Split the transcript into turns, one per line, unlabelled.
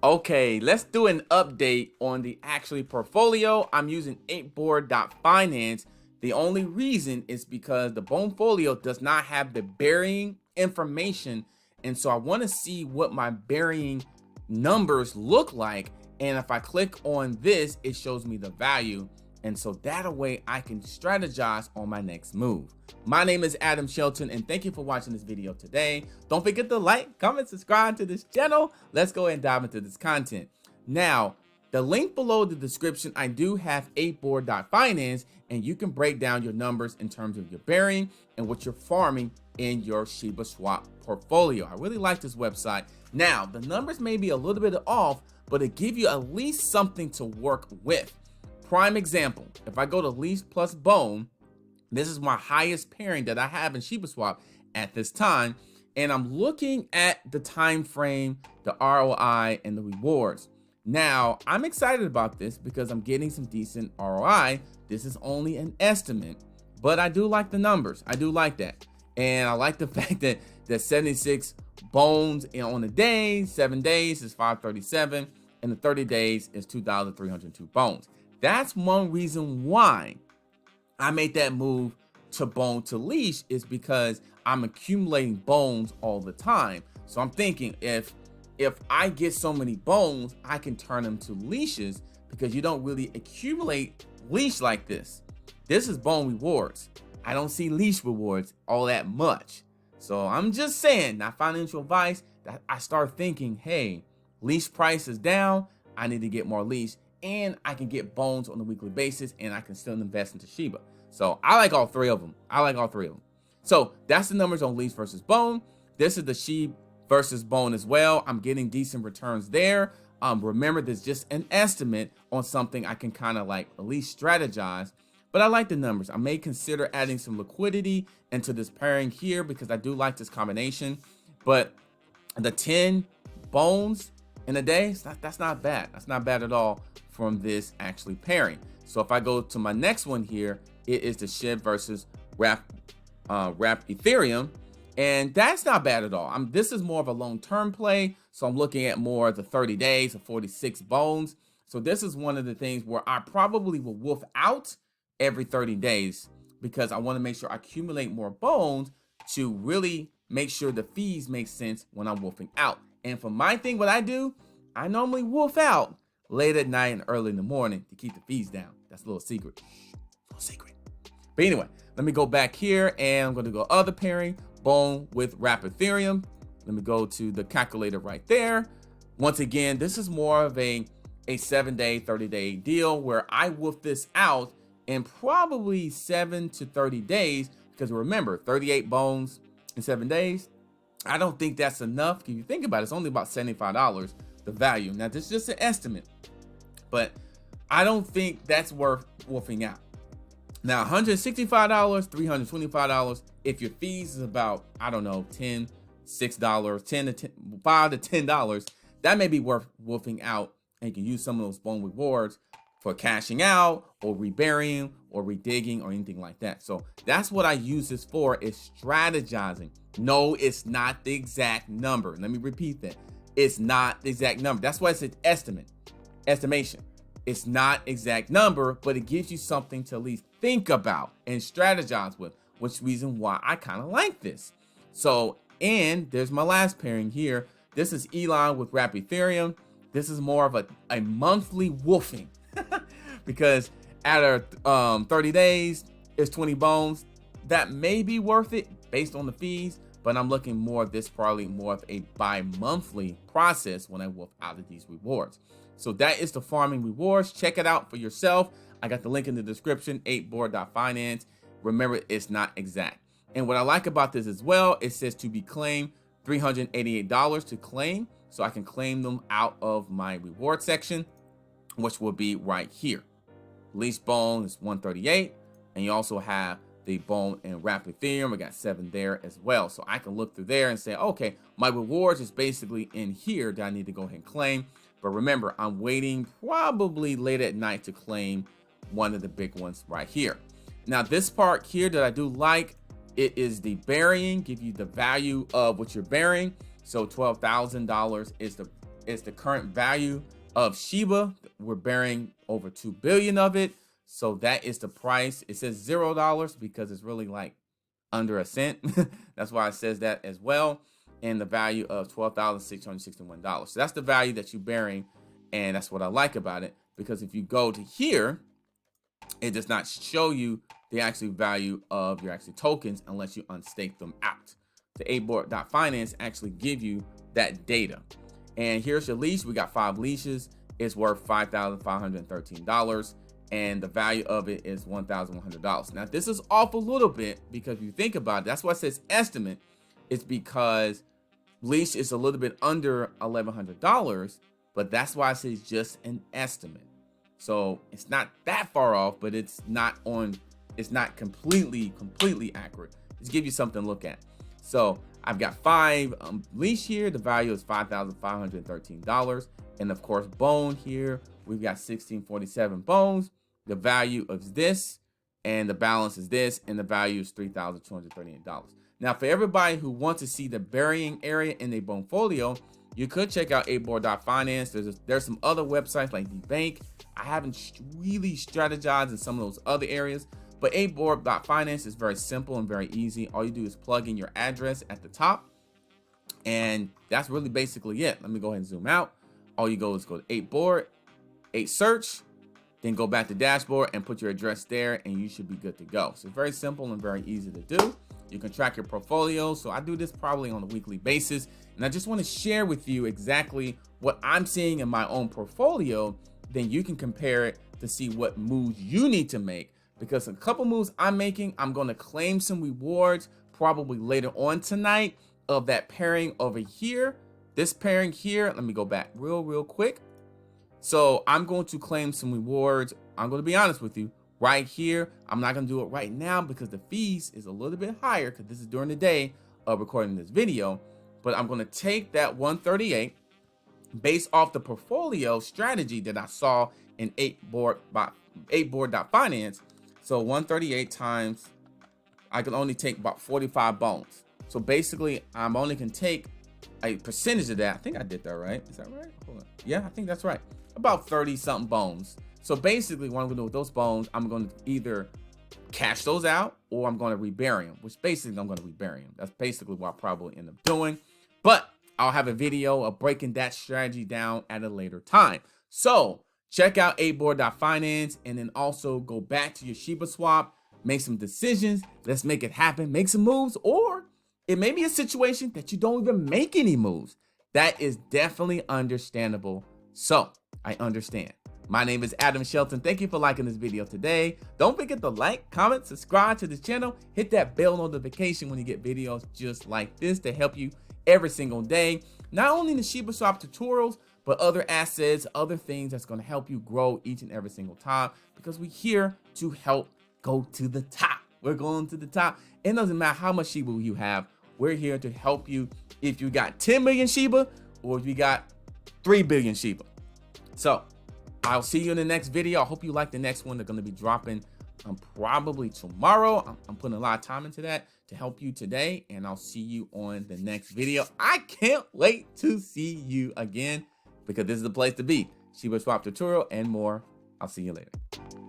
Okay, let's do an update on the actually portfolio. I'm using 8board.finance. The only reason is because the portfolio does not have the burying information. And so I want to see what my burying numbers look like. And if I click on this, it shows me the value. And so that way I can strategize on my next move. My name is Adam Shelton, and thank you for watching this video today. Don't forget to like, comment, subscribe to this channel. Let's go ahead and dive into this content. Now, the link below the description, I do have 8board.finance, and you can break down your numbers in terms of your bearing and what you're farming in your Shibaswap portfolio. I really like this website. Now, the numbers may be a little bit off, but it gives you at least something to work with. Prime example, if I go to LEASH plus Bone, this is my highest pairing that I have in Shibaswap at this time. And I'm looking at the time frame, the ROI, and the rewards. Now, I'm excited about this because I'm getting some decent ROI. This is only an estimate, but I do like the numbers. I do like that. And I like the fact that 76 bones on a day, 7 days is 537, and the 30 days is 2,302 bones. That's one reason why I made that move to bone to leash, is because I'm accumulating bones all the time. So I'm thinking if I get so many bones, I can turn them to leashes, because you don't really accumulate leash like this. This is bone rewards. I don't see leash rewards all that much. So I'm just saying, not financial advice, that I start thinking, hey, leash price is down. I need to get more leash, and I can get bones on a weekly basis, and I can still invest into Shiba. So I like all three of them. So that's the numbers on leash versus bone. This is the Shib versus bone as well. I'm getting decent returns there. Remember, there's just an estimate on something I can kind of like at least strategize, but I like the numbers. I may consider adding some liquidity into this pairing here because I do like this combination, but the 10 bones in a day, that's not bad. That's not bad at all from this actually pairing. So if I go to my next one here, it is the Shib versus Wrap Ethereum, and that's not bad at all. This is more of a long-term play, so I'm looking at more of the 30 days of 46 bones. So this is one of the things where I probably will wolf out every 30 days because I want to make sure I accumulate more bones to really make sure the fees make sense when I'm wolfing out. And for my thing, what I do, I normally wolf out late at night and early in the morning to keep the fees down. That's a little secret. But anyway, let me go back here, and I'm going to go other pairing, bone with Wrap Ethereum. Let me go to the calculator right there. Once again, this is more of a 7-day, 30-day deal where I wolf this out in probably 7 to 30 days, because remember, 38 bones in 7 days. I don't think that's enough. If you think about it, it's only about $75, the value. Now, this is just an estimate, but I don't think that's worth wolfing out. Now, $165, $325, if your fees is about, I don't know, $5 to $10, that may be worth wolfing out, and you can use some of those bone rewards for cashing out or reburying or redigging or anything like that. So that's what I use this for, is strategizing. No, it's not the exact number. Let me repeat that. It's not the exact number. That's why it's an estimation. It's not exact number, but it gives you something to at least think about and strategize with, which reason why I kind of like this. So, and there's my last pairing here. This is Elon with Wrap Ethereum. This is more of a monthly wolfing because at 30 days, it's 20 bones. That may be worth it based on the fees, but I'm looking more of this, probably more of a bi-monthly process when I wolf out of these rewards. So that is the farming rewards. Check it out for yourself. I got the link in the description, 8board.finance. Remember, it's not exact. And what I like about this as well, it says to be claimed, $388 to claim. So I can claim them out of my reward section, which will be right here. Leash bone is 138. And you also have the bone and Wrap Ethereum. I got 7 there as well. So I can look through there and say, okay, my rewards is basically in here that I need to go ahead and claim. But remember, I'm waiting probably late at night to claim one of the big ones right here. Now, this part here that I do like, it is the burying, give you the value of what you're burying. So $12,000 is the is the current value of Shiba. We're bearing over 2 billion of it. So that is the price. It says $0 because it's really like under a cent. That's why it says that as well. And the value of $12,661. So that's the value that you're bearing. And that's what I like about it, because if you go to here, it does not show you the actual value of your actual tokens unless you unstake them out. The 8board.finance actually give you that data. And here's your leash. We got 5 leashes. It's worth $5,513. And the value of it is $1,100. Now, this is off a little bit because if you think about it, that's why it says estimate. It's because leash is a little bit under $1,100, but that's why it says just an estimate. So it's not that far off, but it's not completely accurate. Just give you something to look at. So I've got 5 leash here. The value is $5,513. And of course, bone here, we've got 1647 bones. The value of this and the balance is this, and the value is $3,238. Now, for everybody who wants to see the burying area in their Bonefolio, you could check out 8board.finance. There's some other websites like the bank. I haven't really strategized in some of those other areas, but 8board.finance is very simple and very easy. All you do is plug in your address at the top, and that's really basically it. Let me go ahead and zoom out. All you go is go to 8board, 8 search, then go back to dashboard and put your address there, and you should be good to go. So it's very simple and very easy to do. You can track your portfolio. So I do this probably on a weekly basis, and I just want to share with you exactly what I'm seeing in my own portfolio. Then you can compare it to see what moves you need to make, because a couple moves I'm making, I'm going to claim some rewards probably later on tonight of that pairing over here. This pairing here, let me go back real quick. So I'm going to claim some rewards. I'm going to be honest with you right here. I'm not going to do it right now because the fees is a little bit higher, because this is during the day of recording this video. But I'm going to take that 138 based off the portfolio strategy that I saw in 8board.finance. So 138 times, I can only take about 45 bones. So basically, I'm only can take a percentage of that. I think I did that right. Is that right? Hold on. Yeah, I think that's right. About 30 something bones. So basically what I'm gonna do with those bones, I'm gonna either cash those out or I'm gonna rebury them, which basically I'm gonna rebury them. That's basically what I'll probably end up doing. But I'll have a video of breaking that strategy down at a later time. So check out 8board.finance and then also go back to your Shibaswap, make some decisions. Let's make it happen, make some moves, or it may be a situation that you don't even make any moves. That is definitely understandable. So I understand. My name is Adam Shelton. Thank you for liking this video today. Don't forget to like, comment, subscribe to this channel. Hit that bell notification when you get videos just like this to help you every single day. Not only the Shibaswap tutorials, but other assets, other things that's going to help you grow each and every single time, because we're here to help go to the top. We're going to the top. It doesn't matter how much Shiba you have. We're here to help you if you got 10 million Shiba or if you got 3 billion Shiba. So I'll see you in the next video. I hope you like the next one. They're going to be dropping probably tomorrow. I'm putting a lot of time into that to help you today, and I'll see you on the next video. I can't wait to see you again, because this is the place to be. Shibaswap tutorial and more. I'll see you later.